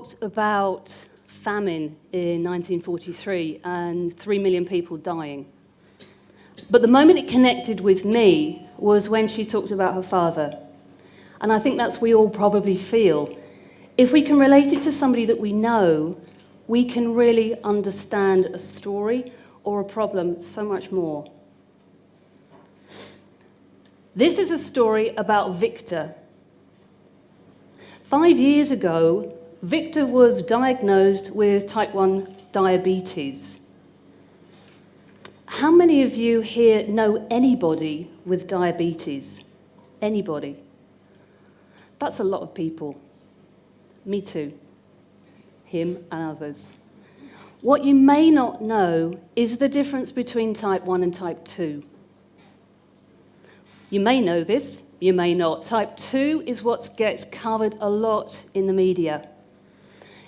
talked about famine in 1943 and 3 million people dying. But the moment it connected with me was when she talked about her father. And I think that's we all probably feel. If we can relate it to somebody that we know, we can really understand a story or a problem so much more. This is a story about Victor. 5 years ago, Victor was diagnosed with type 1 diabetes. How many of you here know anybody with diabetes? Anybody? That's a lot of people. Me too. Him and others. What you may not know is the difference between type 1 and type 2. You may know this, you may not. Type 2 is what gets covered a lot in the media.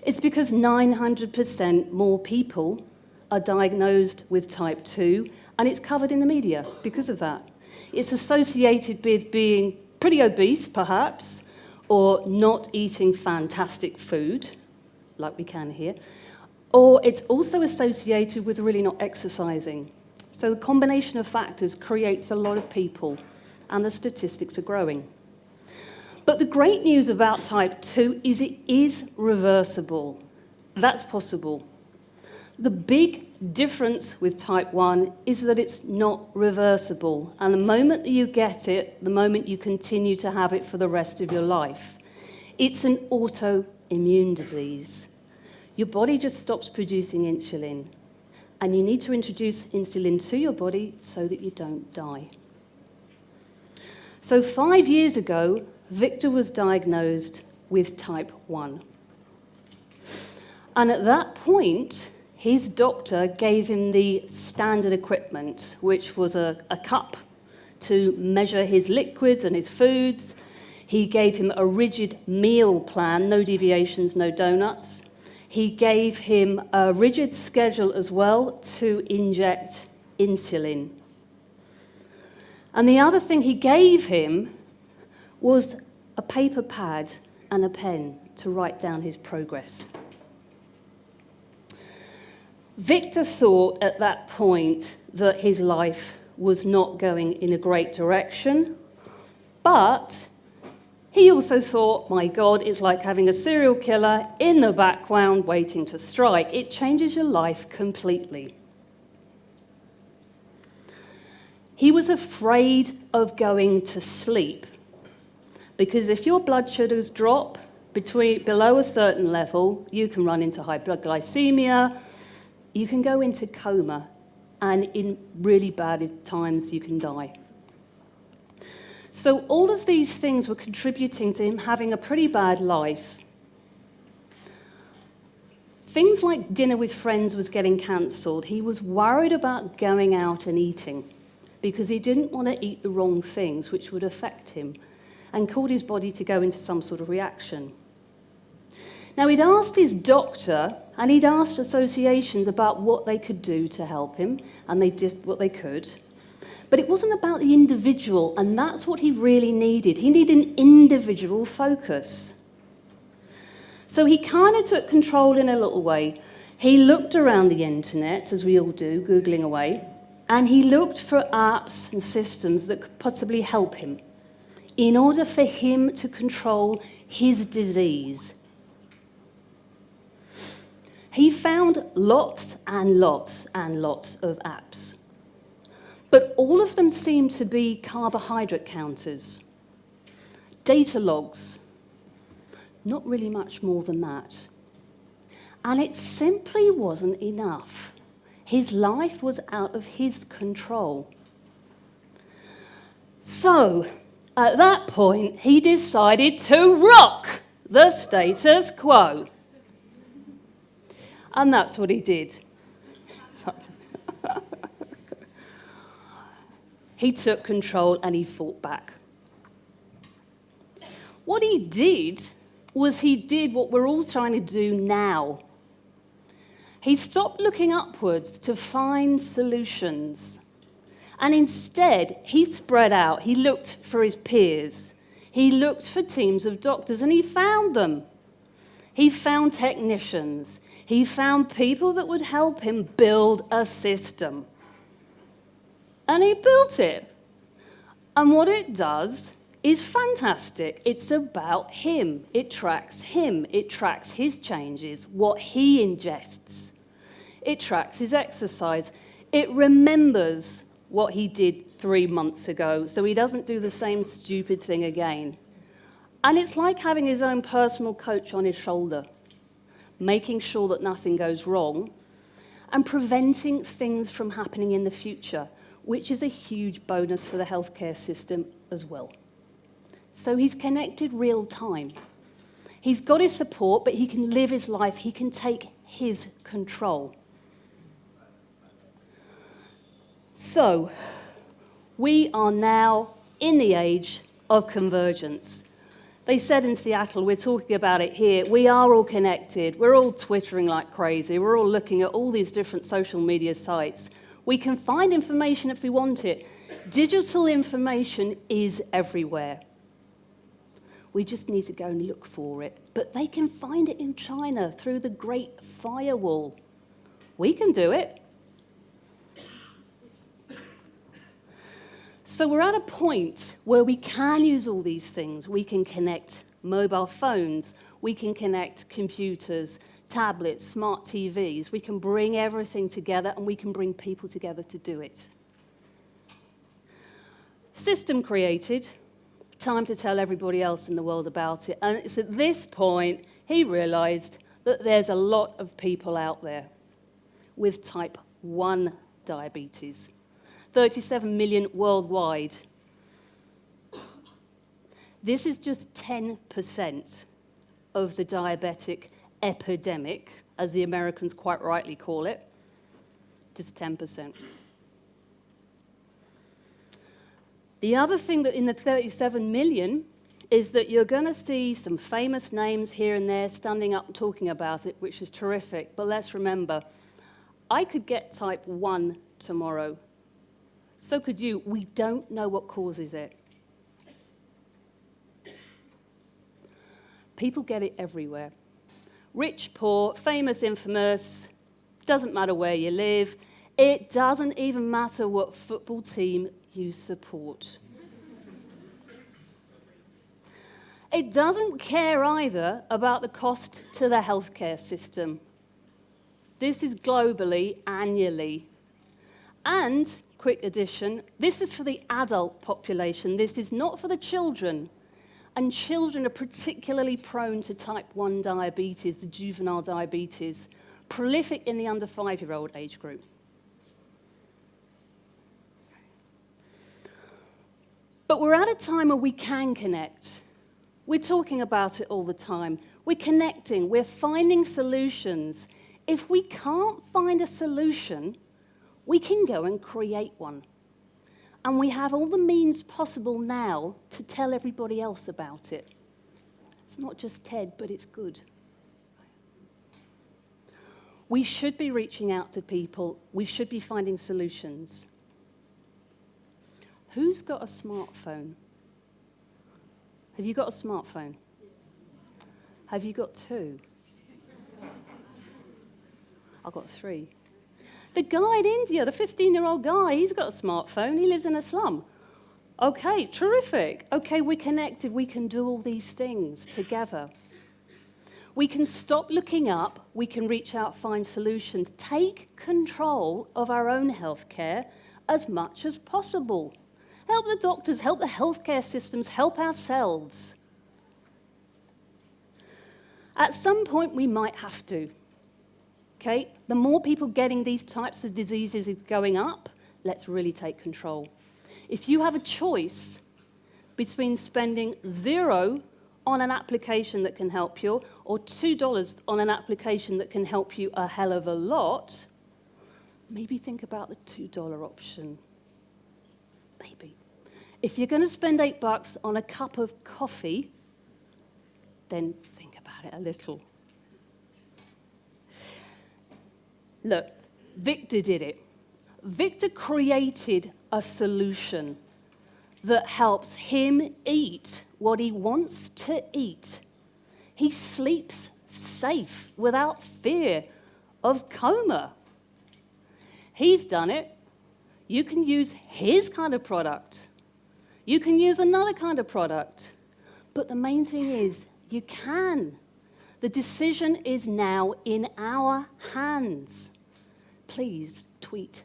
It's because 900% more people are diagnosed with type 2, and it's covered in the media because of that. It's associated with being pretty obese, perhaps, or not eating fantastic food, like we can here, or it's also associated with really not exercising. So the combination of factors creates a lot of people, and the statistics are growing. But the great news about type 2 is it is reversible. That's possible. The big difference with type 1 is that it's not reversible. And the moment that you get it, the moment you continue to have it for the rest of your life. It's an autoimmune disease. Your body just stops producing insulin. And you need to introduce insulin to your body so that you don't die. So 5 years ago, Victor was diagnosed with type 1. And at that point, his doctor gave him the standard equipment, which was a cup to measure his liquids and his foods. He gave him a rigid meal plan, no deviations, no donuts. He gave him a rigid schedule as well to inject insulin. And the other thing he gave him was a paper pad and a pen to write down his progress. Victor thought at that point that his life was not going in a great direction, but he also thought, my God, it's like having a serial killer in the background waiting to strike. It changes your life completely. He was afraid of going to sleep because if your blood sugars drop below a certain level, you can run into high blood glycemia, you can go into coma, and in really bad times, you can die. So all of these things were contributing to him having a pretty bad life. Things like dinner with friends was getting cancelled. He was worried about going out and eating because he didn't want to eat the wrong things, which would affect him, and caused his body to go into some sort of reaction. Now, he'd asked his doctor, and he'd asked associations about what they could do to help him, and they did what they could. But it wasn't about the individual, and that's what he really needed. He needed an individual focus. So he kind of took control in a little way. He looked around the internet, as we all do, Googling away, and he looked for apps and systems that could possibly help him in order for him to control his disease. He found lots and lots and lots of apps, but all of them seemed to be carbohydrate counters, data logs, not really much more than that. And it simply wasn't enough. His life was out of his control. So, at that point, he decided to rock the status quo. And that's what he did. He took control and he fought back. What he did was he did what we're all trying to do now. He stopped looking upwards to find solutions. And instead, he spread out. He looked for his peers. He looked for teams of doctors, and he found them. He found technicians. He found people that would help him build a system. And he built it. And what it does is fantastic. It's about him. It tracks him. It tracks his changes, what he ingests. It tracks his exercise. It remembers what he did 3 months ago, so he doesn't do the same stupid thing again. And it's like having his own personal coach on his shoulder, making sure that nothing goes wrong and preventing things from happening in the future, which is a huge bonus for the healthcare system as well. So he's connected real time. He's got his support, but he can live his life. He can take his control. So we are now in the age of convergence. They said in Seattle, we're talking about it here, we are all connected. We're all twittering like crazy. We're all looking at all these different social media sites. We can find information if we want it. Digital information is everywhere. We just need to go and look for it. But they can find it in China through the Great Firewall. We can do it. So we're at a point where we can use all these things. We can connect mobile phones. We can connect computers, tablets, smart TVs. We can bring everything together, and we can bring people together to do it. System created. Time to tell everybody else in the world about it. And it's at this point he realized that there's a lot of people out there with type 1 diabetes. 37 million worldwide. This is just 10% of the diabetic epidemic, as the Americans quite rightly call it. Just 10%. The other thing that in the 37 million is that you're going to see some famous names here and there standing up and talking about it, which is terrific. But let's remember, I could get type 1 tomorrow. So could you. We don't know what causes it. People get it everywhere. Rich, poor, famous, infamous, doesn't matter where you live. It doesn't even matter what football team you support. It doesn't care either about the cost to the healthcare system. This is globally, annually. And, quick addition, this is for the adult population. This is not for the children. And children are particularly prone to type 1 diabetes, the juvenile diabetes, prolific in the under 5-year-old age group. But we're at a time where we can connect. We're talking about it all the time. We're connecting. We're finding solutions. If we can't find a solution, we can go and create one. And we have all the means possible now to tell everybody else about it. It's not just TED, but it's good. We should be reaching out to people. We should be finding solutions. Who's got a smartphone? Have you got a smartphone? Have you got 2? I've got 3. The guy in India, the 15-year-old guy, he's got a smartphone. He lives in a slum. Okay, terrific. Okay, we're connected. We can do all these things together. We can stop looking up. We can reach out, find solutions. Take control of our own healthcare as much as possible. Help the doctors, help the healthcare systems, help ourselves. At some point, we might have to. Okay? The more people getting these types of diseases is going up, let's really take control. If you have a choice between spending $0 on an application that can help you or $2 on an application that can help you a hell of a lot, maybe think about the $2 option. Maybe. If you're going to spend $8 on a cup of coffee, then think about it a little. Look, Victor did it. Victor created a solution that helps him eat what he wants to eat. He sleeps safe, without fear of coma. He's done it. You can use his kind of product. You can use another kind of product. But the main thing is, you can. The decision is now in our hands. Please tweet